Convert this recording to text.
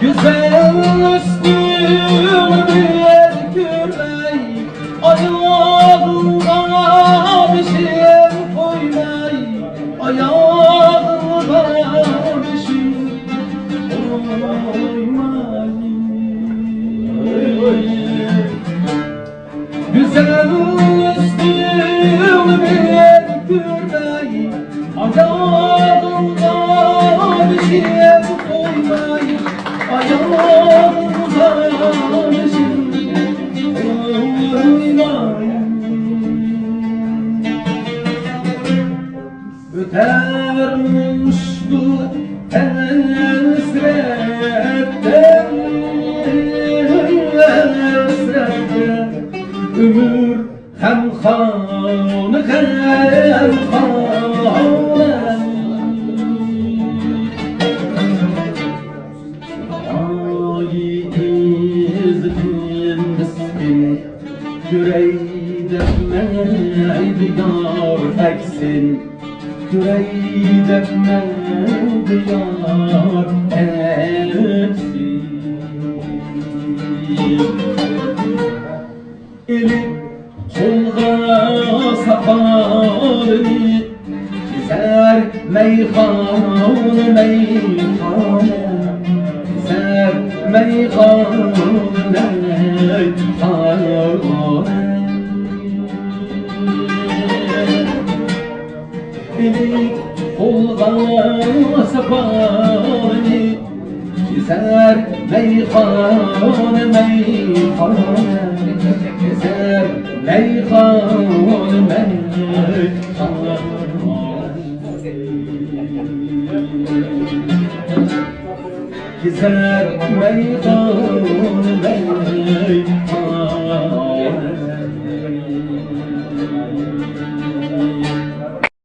Güzel üstün bir kürey, ayağında bir şey koymay, ayağında bir şey koymay. Güzel üstün bir kürey, ayağında bir şey koymay, ayağımda bir şey koymay. Ötermiştu esretten, esretten ömür hem kanı hem kanı. Yüreğde meydiyar eksin, yüreğde meydiyar eksin. Eli çolga sakalını çizer meyhane, meyhane çizer meyhane, meyhane. Eli kolga sakalını çizer meyhane, meyhane çizer meyhane, meyhane. Çizer meyhane, meyhane.